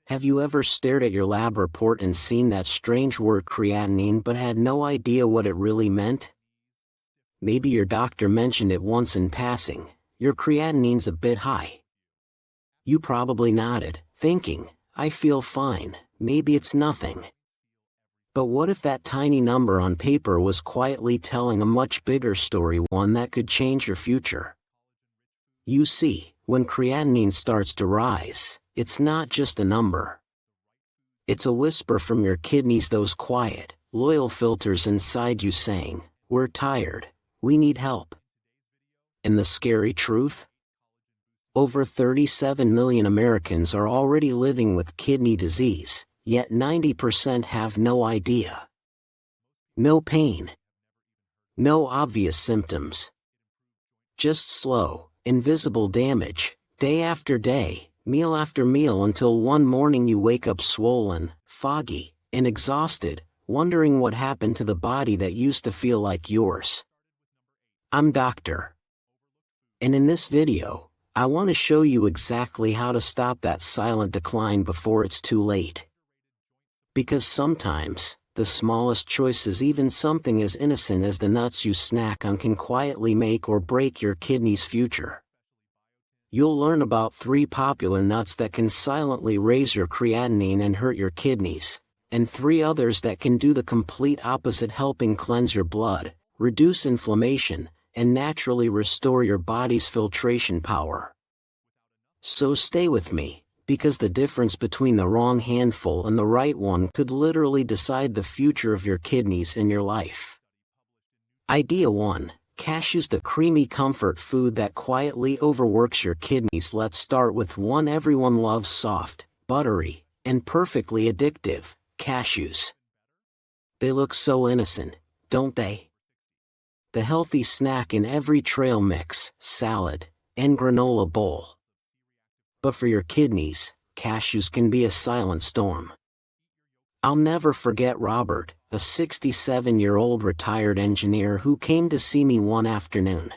Have you ever stared at your lab report and seen that strange word creatinine but had no idea what it really meant? Maybe your doctor mentioned it once in passing. Your creatinine's a bit high. You probably nodded, thinking, I feel fine, maybe it's nothing. But what if that tiny number on paper was quietly telling a much bigger story, one that could change your future? You see, when creatinine starts to rise, it's not just a number. It's a whisper from your kidneys, those quiet, loyal filters inside you saying, we're tired, we need help. And the scary truth? Over 37 million Americans are already living with kidney disease, yet 90% have no idea. No pain. No obvious symptoms. Just slow, invisible damage, day after day, meal after meal, until one morning you wake up swollen, foggy, and exhausted, wondering what happened to the body that used to feel like yours. I'm Dr. And in this video, I want to show you exactly how to stop that silent decline before it's too late. Because sometimes, the smallest choices, even something as innocent as the nuts you snack on, can quietly make or break your kidney's future. You'll learn about 3 popular nuts that can silently raise your creatinine and hurt your kidneys, and 3 others that can do the complete opposite, helping cleanse your blood, reduce inflammation, and naturally restore your body's filtration power. So stay with me, because the difference between the wrong handful and the right one could literally decide the future of your kidneys and your life. Idea 1. Cashews, the creamy comfort food that quietly overworks your kidneys. Let's start with one everyone loves: soft, buttery, and perfectly addictive, cashews. They look so innocent, don't they? The healthy snack in every trail mix, salad, and granola bowl. But for your kidneys, cashews can be a silent storm. I'll never forget Robert, a 67-year-old retired engineer who came to see me one afternoon.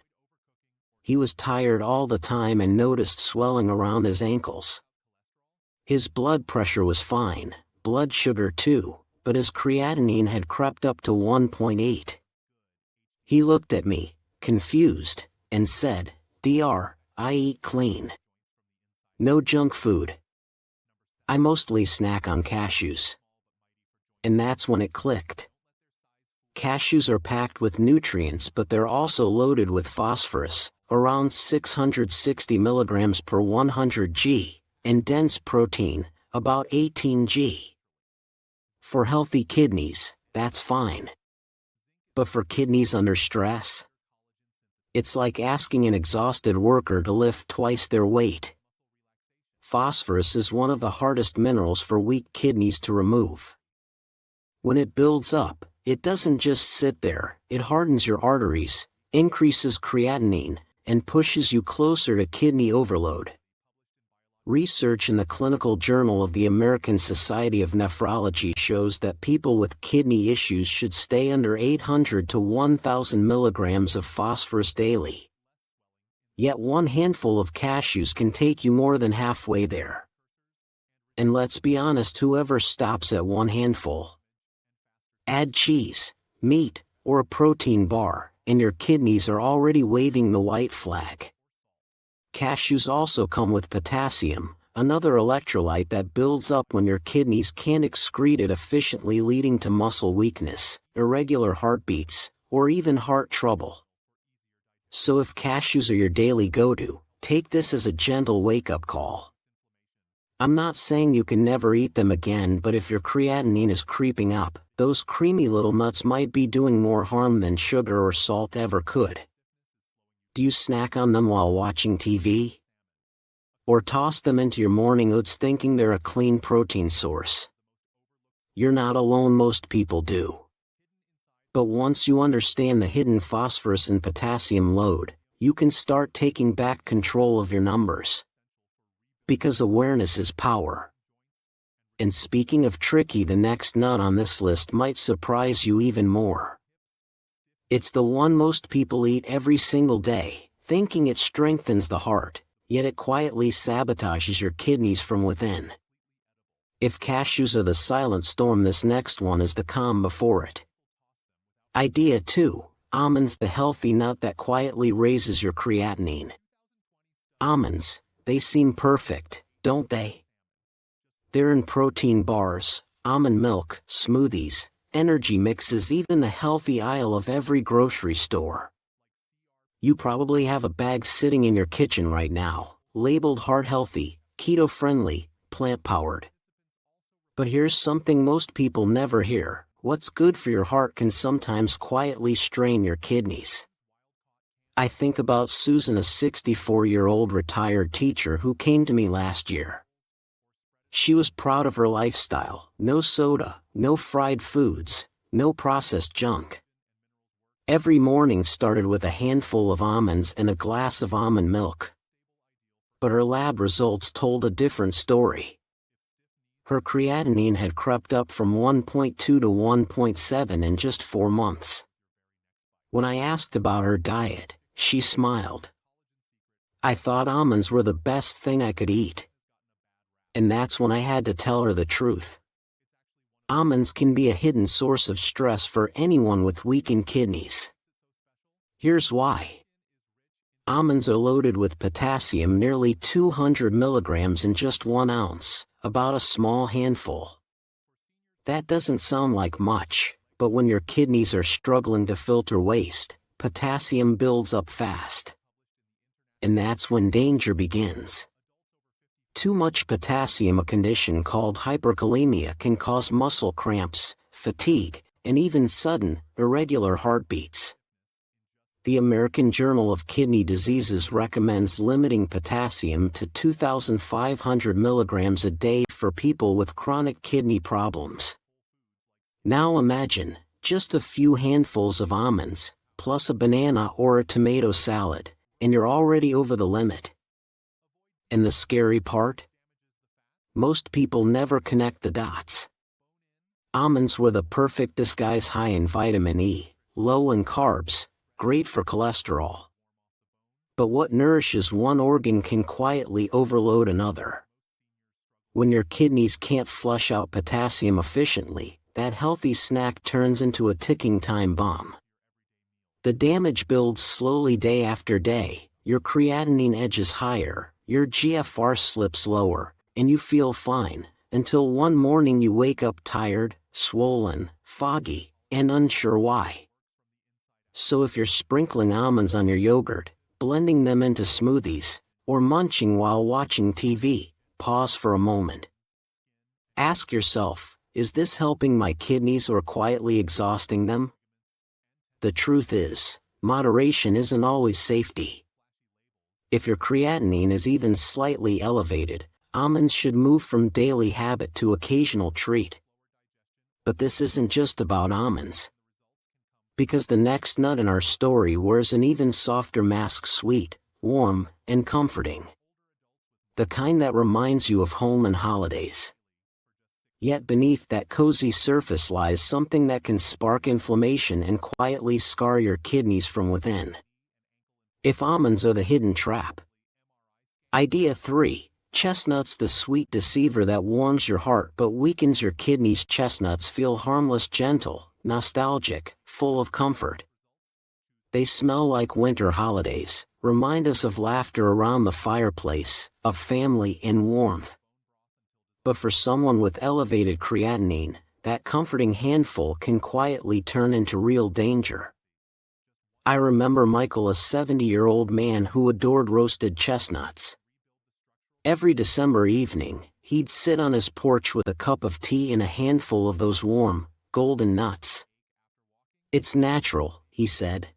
He was tired all the time and noticed swelling around his ankles. His blood pressure was fine, blood sugar too, but his creatinine had crept up to 1.8. He looked at me, confused, and said, "Dr. I eat clean. No junk food. I mostly snack on cashews." And that's when it clicked. Cashews are packed with nutrients, but they're also loaded with phosphorus, around 660 milligrams per 100 g, and dense protein, about 18 g. For healthy kidneys, that's fine. But for kidneys under stress? It's like asking an exhausted worker to lift twice their weight. Phosphorus is one of the hardest minerals for weak kidneys to remove. When it builds up, it doesn't just sit there, it hardens your arteries, increases creatinine, and pushes you closer to kidney overload. Research in the Clinical Journal of the American Society of Nephrology shows that people with kidney issues should stay under 800 to 1,000 milligrams of phosphorus daily. Yet one handful of cashews can take you more than halfway there. And let's be honest, whoever stops at one handful. Add cheese, meat, or a protein bar, and your kidneys are already waving the white flag. Cashews also come with potassium, another electrolyte that builds up when your kidneys can't excrete it efficiently, leading to muscle weakness, irregular heartbeats, or even heart trouble. So if cashews are your daily go-to, take this as a gentle wake-up call. I'm not saying you can never eat them again, but if your creatinine is creeping up, those creamy little nuts might be doing more harm than sugar or salt ever could. Do you snack on them while watching TV? Or toss them into your morning oats thinking they're a clean protein source? You're not alone, most people do. But once you understand the hidden phosphorus and potassium load, you can start taking back control of your numbers. Because awareness is power. And speaking of tricky, the next nut on this list might surprise you even more. It's the one most people eat every single day, thinking it strengthens the heart, yet it quietly sabotages your kidneys from within. If cashews are the silent storm, this next one is the calm before it. Idea 2. Almonds, the healthy nut that quietly raises your creatinine. Almonds, they seem perfect, don't they? They're in protein bars, almond milk, smoothies, energy mixes, even the healthy aisle of every grocery store. You probably have a bag sitting in your kitchen right now, labeled heart healthy, keto friendly, plant powered. But here's something most people never hear: what's good for your heart can sometimes quietly strain your kidneys. I think about Susan, a 64-year-old retired teacher who came to me last year. She was proud of her lifestyle: no soda, no fried foods, no processed junk. Every morning started with a handful of almonds and a glass of almond milk. But her lab results told a different story. Her creatinine had crept up from 1.2 to 1.7 in just 4 months. When I asked about her diet, she smiled. I thought almonds were the best thing I could eat. And that's when I had to tell her the truth. Almonds can be a hidden source of stress for anyone with weakened kidneys. Here's why. Almonds are loaded with potassium, nearly 200 milligrams in just 1 ounce, about a small handful. That doesn't sound like much, but when your kidneys are struggling to filter waste, potassium builds up fast. And that's when danger begins. Too much potassium, a condition called hyperkalemia, can cause muscle cramps, fatigue, and even sudden, irregular heartbeats. The American Journal of Kidney Diseases recommends limiting potassium to 2,500 milligrams a day for people with chronic kidney problems. Now imagine, just a few handfuls of almonds, plus a banana or a tomato salad, and you're already over the limit. And the scary part? Most people never connect the dots. Almonds were the perfect disguise: high in vitamin E, low in carbs, great for cholesterol. But what nourishes one organ can quietly overload another. When your kidneys can't flush out potassium efficiently, that healthy snack turns into a ticking time bomb. The damage builds slowly day after day. Your creatinine edges higher, your GFR slips lower, and you feel fine, until one morning you wake up tired, swollen, foggy, and unsure why. So if you're sprinkling almonds on your yogurt, blending them into smoothies, or munching while watching TV, pause for a moment. Ask yourself, is this helping my kidneys or quietly exhausting them? The truth is, moderation isn't always safety. If your creatinine is even slightly elevated, almonds should move from daily habit to occasional treat. But this isn't just about almonds. Because the next nut in our story wears an even softer mask: sweet, warm, and comforting. The kind that reminds you of home and holidays. Yet beneath that cozy surface lies something that can spark inflammation and quietly scar your kidneys from within. If almonds are the hidden trap. Idea 3. Chestnuts, the sweet deceiver that warms your heart but weakens your kidneys. Chestnuts feel harmless, gentle, nostalgic, full of comfort. They smell like winter holidays, remind us of laughter around the fireplace, of family and warmth. But for someone with elevated creatinine, that comforting handful can quietly turn into real danger. I remember Michael, a 70-year-old man who adored roasted chestnuts. Every December evening, he'd sit on his porch with a cup of tea and a handful of those warm, golden nuts. It's natural, he said.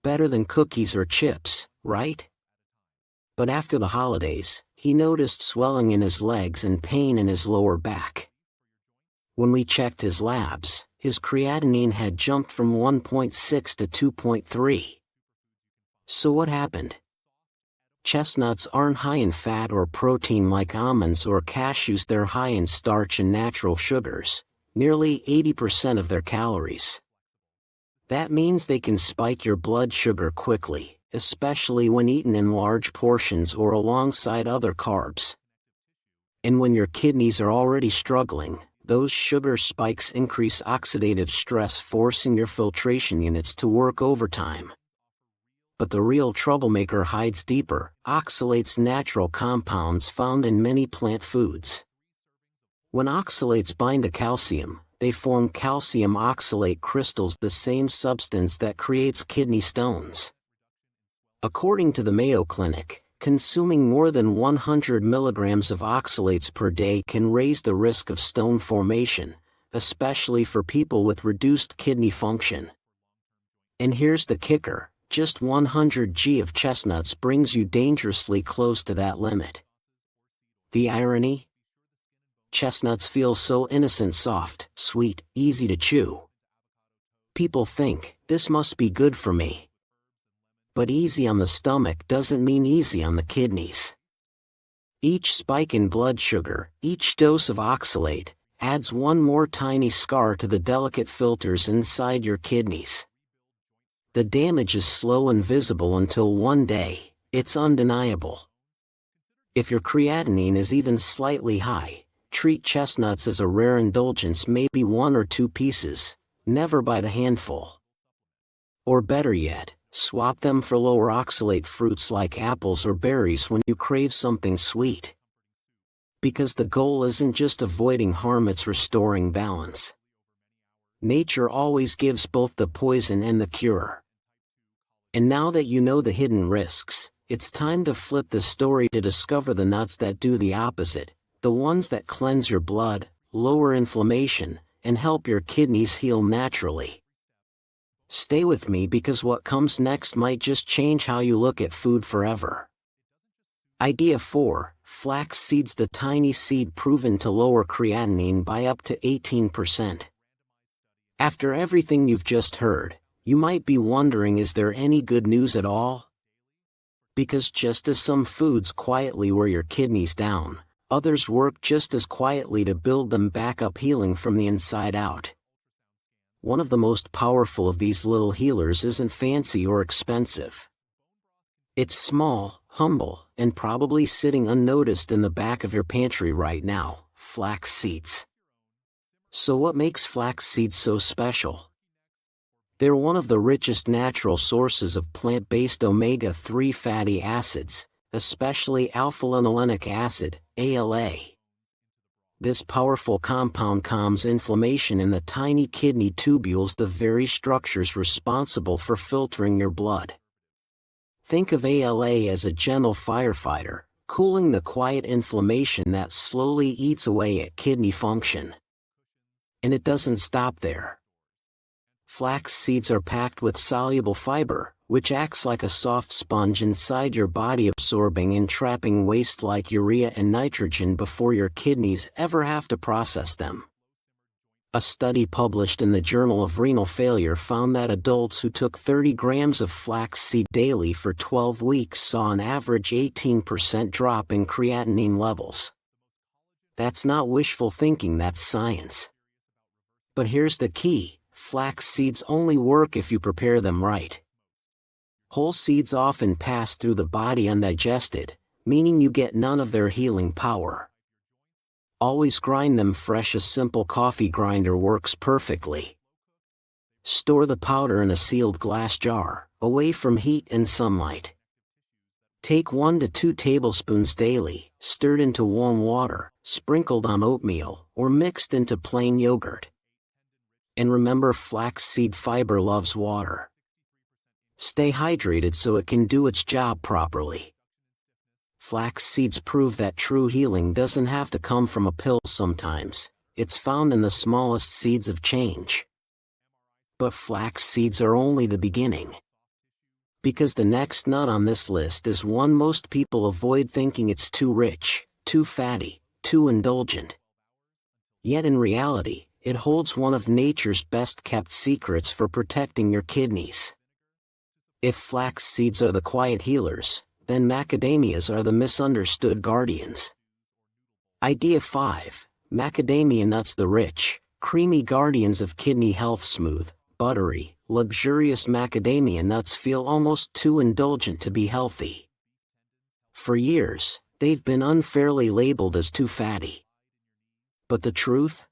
Better than cookies or chips, right? But after the holidays, he noticed swelling in his legs and pain in his lower back. When we checked his labs, his creatinine had jumped from 1.6 to 2.3. So what happened? Chestnuts aren't high in fat or protein like almonds or cashews. They're high in starch and natural sugars, nearly 80% of their calories. That means they can spike your blood sugar quickly, especially when eaten in large portions or alongside other carbs. And when your kidneys are already struggling, those sugar spikes increase oxidative stress, forcing your filtration units to work overtime. But the real troublemaker hides deeper: oxalates, natural compounds found in many plant foods. When oxalates bind to calcium, they form calcium oxalate crystals, the same substance that creates kidney stones. According to the Mayo Clinic, consuming more than 100 milligrams of oxalates per day can raise the risk of stone formation, especially for people with reduced kidney function. And here's the kicker: just 100 g of chestnuts brings you dangerously close to that limit. The irony? Chestnuts feel so innocent, soft, sweet, easy to chew. People think, this must be good for me. But easy on the stomach doesn't mean easy on the kidneys. Each spike in blood sugar, each dose of oxalate, adds one more tiny scar to the delicate filters inside your kidneys. The damage is slow and visible until one day, it's undeniable. If your creatinine is even slightly high, treat chestnuts as a rare indulgence, maybe 1 or 2 pieces, never by the handful. Or better yet, swap them for lower oxalate fruits like apples or berries when you crave something sweet. Because the goal isn't just avoiding harm, it's restoring balance. Nature always gives both the poison and the cure. And now that you know the hidden risks, it's time to flip the story to discover the nuts that do the opposite, the ones that cleanse your blood, lower inflammation, and help your kidneys heal naturally. Stay with me, because what comes next might just change how you look at food forever. Idea 4, flax seeds, the tiny seed proven to lower creatinine by up to 18%. After everything you've just heard, you might be wondering, is there any good news at all? Because just as some foods quietly wear your kidneys down, others work just as quietly to build them back up, healing from the inside out. One of the most powerful of these little healers isn't fancy or expensive. It's small, humble, and probably sitting unnoticed in the back of your pantry right now: flax seeds. So what makes flax seeds so special? They're one of the richest natural sources of plant-based omega-3 fatty acids, especially alpha-linolenic acid, ALA. This powerful compound calms inflammation in the tiny kidney tubules, the very structures responsible for filtering your blood. Think of ALA as a gentle firefighter, cooling the quiet inflammation that slowly eats away at kidney function. And it doesn't stop there. Flax seeds are packed with soluble fiber, which acts like a soft sponge inside your body, absorbing and trapping waste like urea and nitrogen before your kidneys ever have to process them. A study published in the Journal of Renal Failure found that adults who took 30 grams of flax seed daily for 12 weeks saw an average 18% drop in creatinine levels. That's not wishful thinking, that's science. But here's the key: flax seeds only work if you prepare them right. Whole seeds often pass through the body undigested, meaning you get none of their healing power. Always grind them fresh. A simple coffee grinder works perfectly. Store the powder in a sealed glass jar, away from heat and sunlight. Take 1 to 2 tablespoons daily, stirred into warm water, sprinkled on oatmeal, or mixed into plain yogurt. And remember, flaxseed fiber loves water. Stay hydrated so it can do its job properly. Flax seeds prove that true healing doesn't have to come from a pill sometimes, it's found in the smallest seeds of change. But flax seeds are only the beginning. Because the next nut on this list is one most people avoid, thinking it's too rich, too fatty, too indulgent. Yet in reality, it holds one of nature's best-kept secrets for protecting your kidneys. If flax seeds are the quiet healers, then macadamias are the misunderstood guardians. Idea 5, macadamia nuts, the rich, creamy guardians of kidney health. Smooth, buttery, luxurious macadamia nuts feel almost too indulgent to be healthy. For years, they've been unfairly labeled as too fatty. But the truth?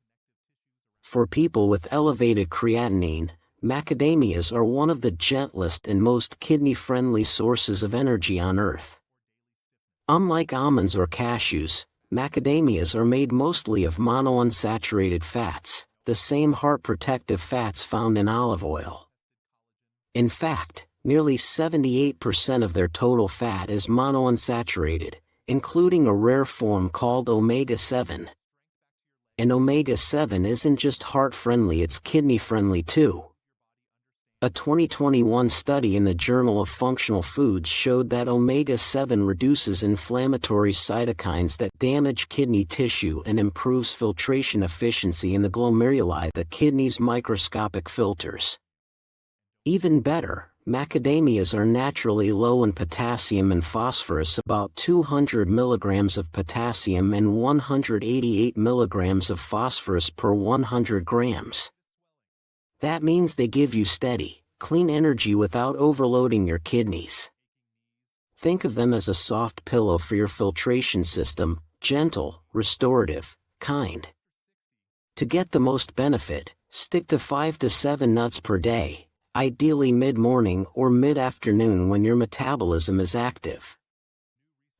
For people with elevated creatinine, macadamias are one of the gentlest and most kidney-friendly sources of energy on Earth. Unlike almonds or cashews, macadamias are made mostly of monounsaturated fats, the same heart-protective fats found in olive oil. In fact, nearly 78% of their total fat is monounsaturated, including a rare form called omega-7. And omega-7 isn't just heart-friendly, it's kidney-friendly too. A 2021 study in the Journal of Functional Foods showed that omega-7 reduces inflammatory cytokines that damage kidney tissue and improves filtration efficiency in the glomeruli, the kidney's microscopic filters. Even better, macadamias are naturally low in potassium and phosphorus, about 200 mg of potassium and 188 mg of phosphorus per 100 grams. That means they give you steady, clean energy without overloading your kidneys. Think of them as a soft pillow for your filtration system, gentle, restorative, kind. To get the most benefit, stick to 5 to 7 nuts per day, ideally mid-morning or mid-afternoon when your metabolism is active.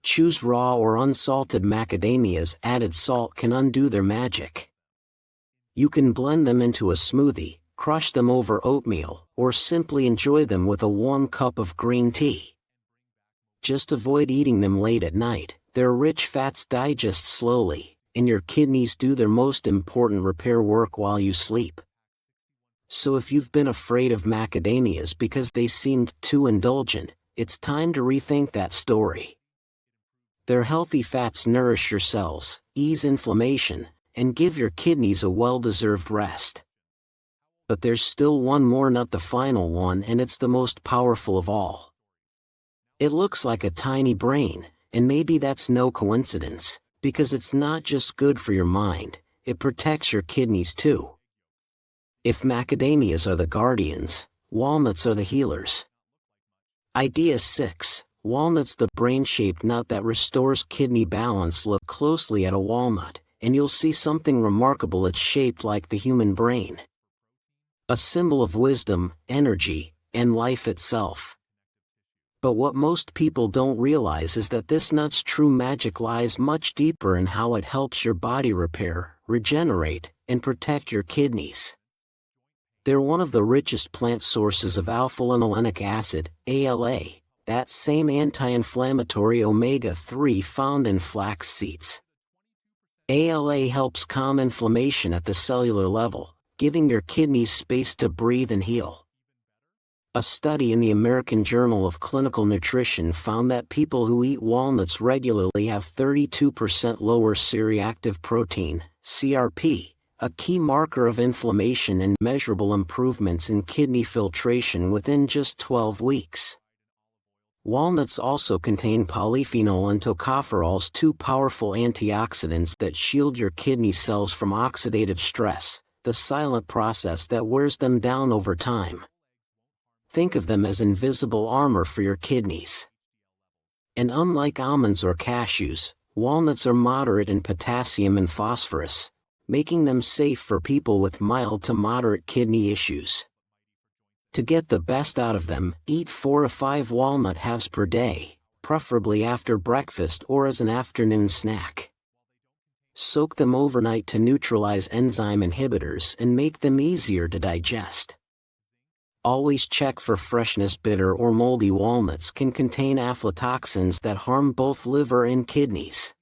Choose raw or unsalted macadamias. Added salt can undo their magic. You can blend them into a smoothie, crush them over oatmeal, or simply enjoy them with a warm cup of green tea. Just avoid eating them late at night. Their rich fats digest slowly, and your kidneys do their most important repair work while you sleep. So if you've been afraid of macadamias because they seemed too indulgent, it's time to rethink that story. Their healthy fats nourish your cells, ease inflammation, and give your kidneys a well-deserved rest. But there's still one more nut, the final one, and it's the most powerful of all. It looks like a tiny brain, and maybe that's no coincidence, because it's not just good for your mind, it protects your kidneys too. If macadamias are the guardians, walnuts are the healers. Idea 6. Walnuts, the brain-shaped nut that restores kidney balance. Look closely at a walnut, and you'll see something remarkable. It's shaped like the human brain. A symbol of wisdom, energy, and life itself. But what most people don't realize is that this nut's true magic lies much deeper in how it helps your body repair, regenerate, and protect your kidneys. They're one of the richest plant sources of alpha-linolenic acid, ALA, that same anti-inflammatory omega-3 found in flax seeds. ALA helps calm inflammation at the cellular level, giving your kidneys space to breathe and heal. A study in the American Journal of Clinical Nutrition found that people who eat walnuts regularly have 32% lower C-reactive protein, CRP, a key marker of inflammation, and measurable improvements in kidney filtration within just 12 weeks. Walnuts also contain polyphenol and tocopherols, two powerful antioxidants that shield your kidney cells from oxidative stress, the silent process that wears them down over time. Think of them as invisible armor for your kidneys. And unlike almonds or cashews, walnuts are moderate in potassium and phosphorus, making them safe for people with mild to moderate kidney issues. To get the best out of them, eat 4 to 5 walnut halves per day, preferably after breakfast or as an afternoon snack. Soak them overnight to neutralize enzyme inhibitors and make them easier to digest. Always check for freshness. Bitter or moldy walnuts can contain aflatoxins that harm both liver and kidneys.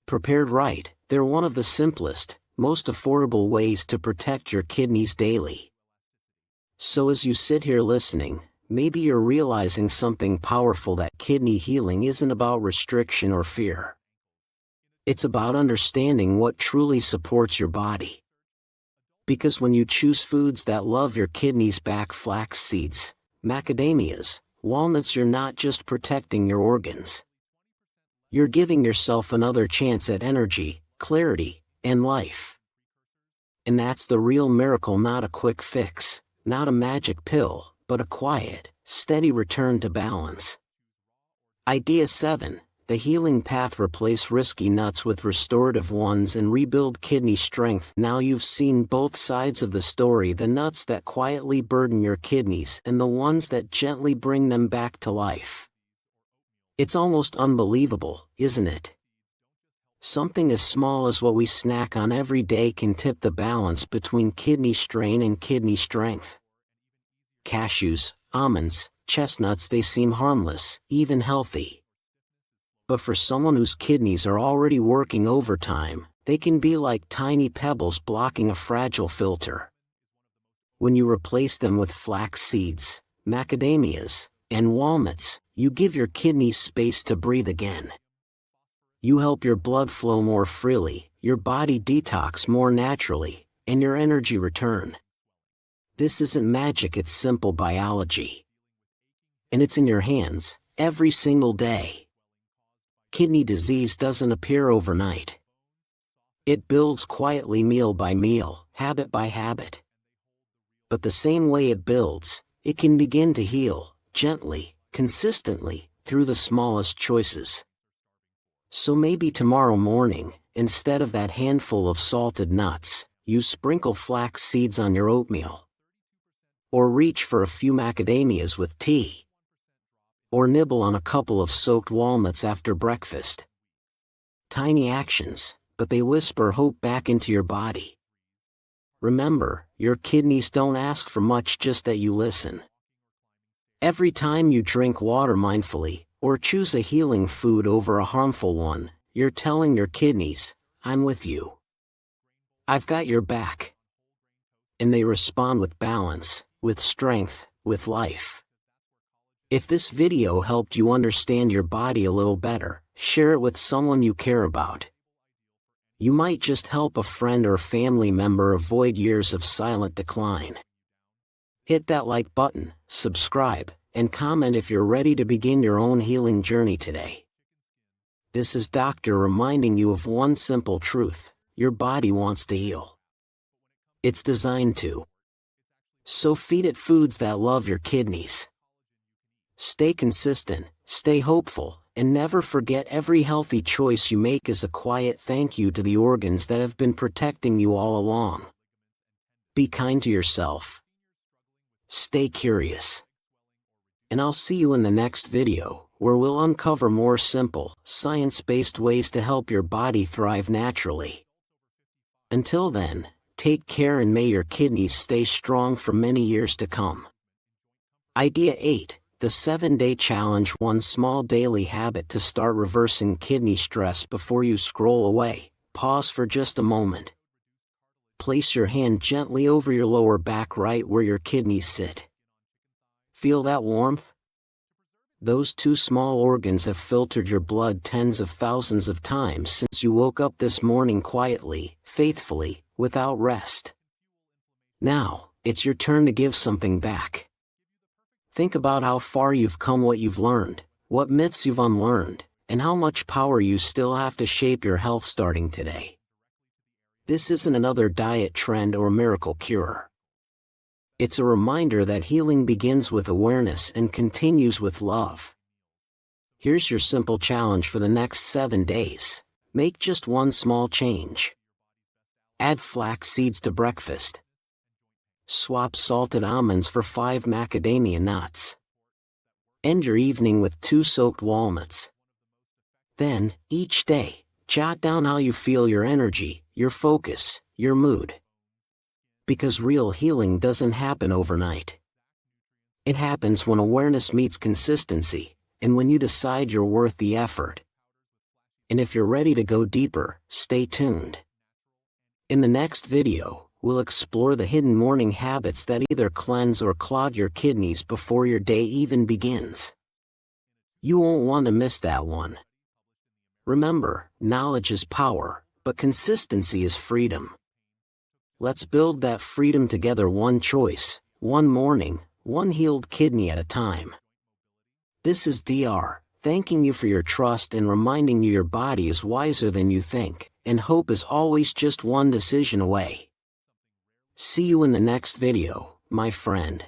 Prepared right, they're one of the simplest, most affordable ways to protect your kidneys daily. So as you sit here listening, maybe you're realizing something powerful, that kidney healing isn't about restriction or fear. It's about understanding what truly supports your body. Because when you choose foods that love your kidneys back, flax seeds, macadamias, walnuts, you're not just protecting your organs. You're giving yourself another chance at energy, clarity, and life. And that's the real miracle, not a quick fix, not a magic pill, but a quiet, steady return to balance. Idea 7. the healing path. Replace risky nuts with restorative ones and rebuild kidney strength. Now you've seen both sides of the story, the nuts that quietly burden your kidneys and the ones that gently bring them back to life. It's almost unbelievable, isn't it? Something as small as what we snack on every day can tip the balance between kidney strain and kidney strength. Cashews, almonds, chestnuts, they seem harmless, even healthy. But for someone whose kidneys are already working overtime, they can be like tiny pebbles blocking a fragile filter. When you replace them with flax seeds, macadamias, and walnuts, you give your kidneys space to breathe again. You help your blood flow more freely, your body detox more naturally, and your energy return. This isn't magic, it's simple biology. And it's in your hands, every single day. Kidney disease doesn't appear overnight. It builds quietly, meal by meal, habit by habit. But the same way it builds, it can begin to heal, gently, consistently, through the smallest choices. So maybe tomorrow morning, instead of that handful of salted nuts, you sprinkle flax seeds on your oatmeal. Or reach for a few macadamias with tea. Or nibble on a couple of soaked walnuts after breakfast. Tiny actions, but they whisper hope back into your body. Remember, your kidneys don't ask for much, just that you listen. Every time you drink water mindfully, or choose a healing food over a harmful one, you're telling your kidneys, I'm with you. I've got your back. And they respond with balance, with strength, with life. If this video helped you understand your body a little better, share it with someone you care about. You might just help a friend or family member avoid years of silent decline. Hit that like button, subscribe, and comment if you're ready to begin your own healing journey today. This is Doctor reminding you of one simple truth: your body wants to heal. It's designed to. So feed it foods that love your kidneys. Stay consistent, stay hopeful, and never forget, every healthy choice you make is a quiet thank you to the organs that have been protecting you all along. Be kind to yourself. Stay curious. And I'll see you in the next video, where we'll uncover more simple, science-based ways to help your body thrive naturally. Until then, take care and may your kidneys stay strong for many years to come. Idea 8. The 7-Day Challenge. One small daily habit to start reversing kidney stress. Before you scroll away, pause for just a moment. Place your hand gently over your lower back, right where your kidneys sit. Feel that warmth? Those two small organs have filtered your blood tens of thousands of times since you woke up this morning, quietly, faithfully, without rest. Now, it's your turn to give something back. Think about how far you've come, what you've learned, what myths you've unlearned, and how much power you still have to shape your health starting today. This isn't another diet trend or miracle cure. It's a reminder that healing begins with awareness and continues with love. Here's your simple challenge for the next 7 days. Make just one small change. Add flax seeds to breakfast. Swap salted almonds for 5 macadamia nuts. End your evening with 2 soaked walnuts. Then, each day, jot down how you feel, your energy, your focus, your mood. Because real healing doesn't happen overnight. It happens when awareness meets consistency, and when you decide you're worth the effort. And if you're ready to go deeper, stay tuned. In the next video, we'll explore the hidden morning habits that either cleanse or clog your kidneys before your day even begins. You won't want to miss that one. Remember, knowledge is power, but consistency is freedom. Let's build that freedom together, one choice, one morning, one healed kidney at a time. This is Dr. thanking you for your trust and reminding you your body is wiser than you think, and hope is always just one decision away. See you in the next video, my friend.